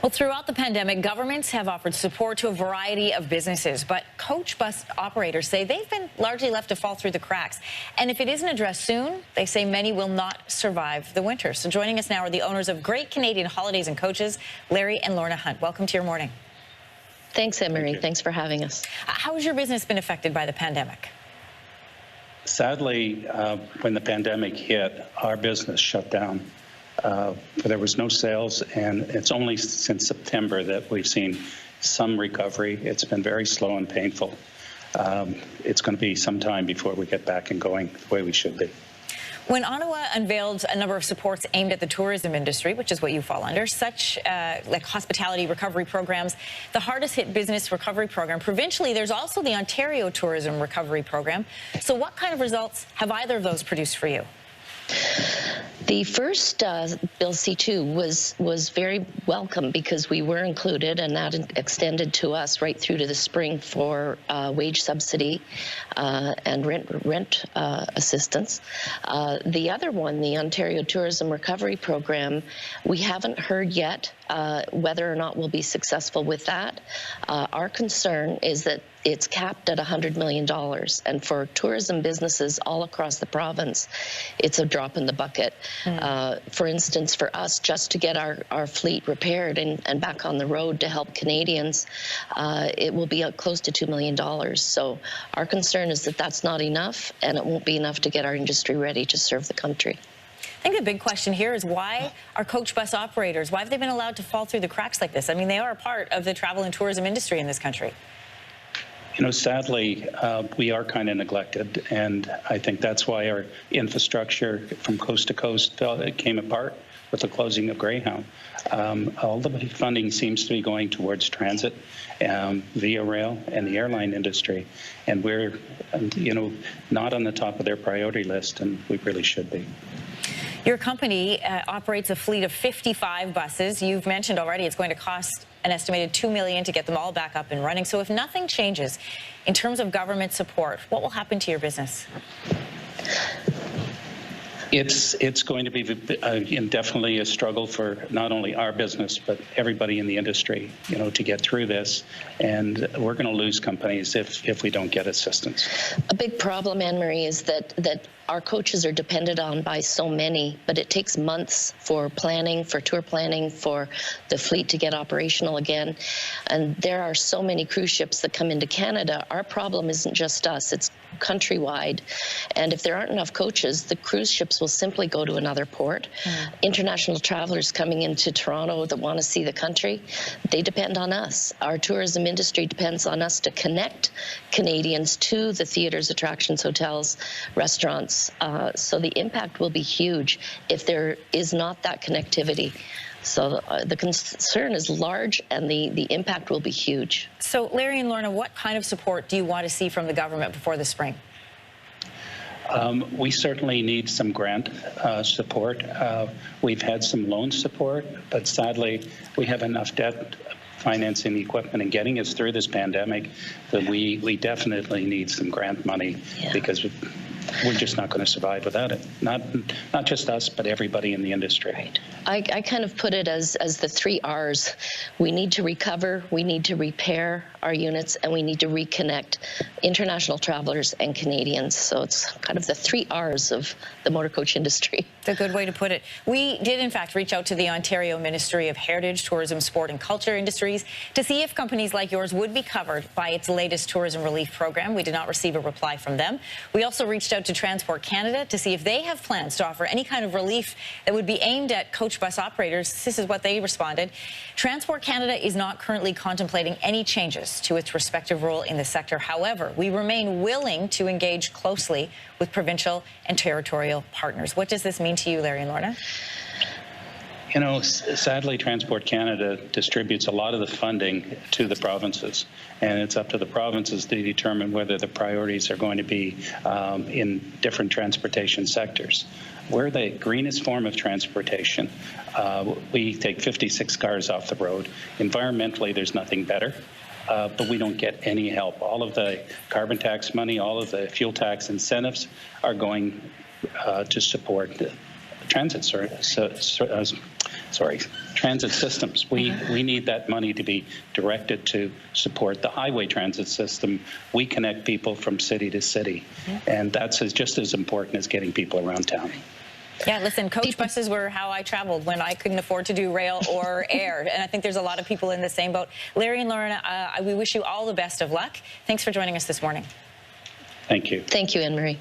Well, throughout the pandemic, governments have offered support to a variety of businesses, but coach bus operators say they've been largely left to fall through the cracks. And if it isn't addressed soon, they say many will not survive the winter. So joining us now are the owners of Great Canadian Holidays and Coaches, Larry and Lorna Hunt. Welcome to your morning. Thanks, Emery. Thanks for having us. How has your business been affected by the pandemic? Sadly, when the pandemic hit, our business shut down. There was no sales, and it's only since September that we've seen some recovery. It's been very slow and painful. It's going to be some time before we get back and going the way we should be. When Ottawa unveiled a number of supports aimed at the tourism industry, which is what you fall under, such like hospitality recovery programs, the hardest hit business recovery program, provincially, there's also the Ontario Tourism Recovery Program. So what kind of results have either of those produced for you? The first Bill C2 was very welcome because we were included, and that extended to us right through to the spring for wage subsidy and rent assistance. The other one, the Ontario Tourism Recovery Program, we haven't heard yet whether or not we'll be successful with that. Our concern is that it's capped at $100 million, and for tourism businesses all across the province, it's a drop in the bucket. For instance, for us, just to get our fleet repaired and back on the road to help Canadians, it will be close to $2 million. So our concern is that that's not enough, and it won't be enough to get our industry ready to serve the country. I think the big question here is why are coach bus operators, why have they been allowed to fall through the cracks like this? I mean, they are a part of the travel and tourism industry in this country. You know, sadly, we are kind of neglected, and I think that's why our infrastructure from coast to coast came apart with the closing of Greyhound. All the funding seems to be going towards transit, via rail, and the airline industry, and we're, you know, not on the top of their priority list, and we really should be. Your company operates a fleet of 55 buses. You've mentioned already it's going to cost an estimated $2 million to get them all back up and running. So if nothing changes in terms of government support, what will happen to your business? It's going to be definitely a struggle for not only our business, but everybody in the industry, you know, to get through this. And we're going to lose companies if we don't get assistance. A big problem, Anne-Marie, is that our coaches are depended on by so many, but it takes months for planning, for tour planning, for the fleet to get operational again. And there are so many cruise ships that come into Canada. Our problem isn't just us, it's countrywide. And if there aren't enough coaches, the cruise ships will simply go to another port. International travelers coming into Toronto that want to see the country, they depend on us. Our tourism industry depends on us to connect Canadians to the theaters, attractions, hotels, restaurants. So the impact will be huge if there is not that connectivity. So the concern is large, and the impact will be huge. So Larry and Lorna, what kind of support do you want to see from the government before the spring? We certainly need some grant support. We've had some loan support, but sadly, we have enough debt financing the equipment and getting us through this pandemic that we definitely need some grant money, because we're just not going to survive without it. Not just us, but everybody in the industry. Right. I kind of put it as the 3 R's. We need to recover, we need to repair our units, and we need to reconnect international travelers and Canadians. So it's kind of the 3 R's of the motor coach industry. It's a good way to put it. We did, in fact, reach out to the Ontario Ministry of Heritage, Tourism, Sport and Culture Industries to see if companies like yours would be covered by its latest tourism relief program. We did not receive a reply from them. We also reached out to Transport Canada to see if they have plans to offer any kind of relief that would be aimed at coach bus operators. This is what they responded. Transport Canada is not currently contemplating any changes to its respective role in the sector. However, we remain willing to engage closely with provincial and territorial partners. What does this mean to you, Larry and Lorna? You know, sadly, Transport Canada distributes a lot of the funding to the provinces, and it's up to the provinces to determine whether the priorities are going to be in different transportation sectors. We're the greenest form of transportation. We take 56 cars off the road. Environmentally, there's nothing better. But we don't get any help. All of the carbon tax money, all of the fuel tax incentives are going to support transit transit systems. We need that money to be directed to support the highway transit system. We connect people from city to city, and that's just as important as getting people around town. Yeah, listen, coach buses were how I traveled when I couldn't afford to do rail or air, and I think there's a lot of people in the same boat. Larry and Lauren, we wish you all the best of luck. Thanks for joining us this morning. Thank you. Thank you, Anne-Marie.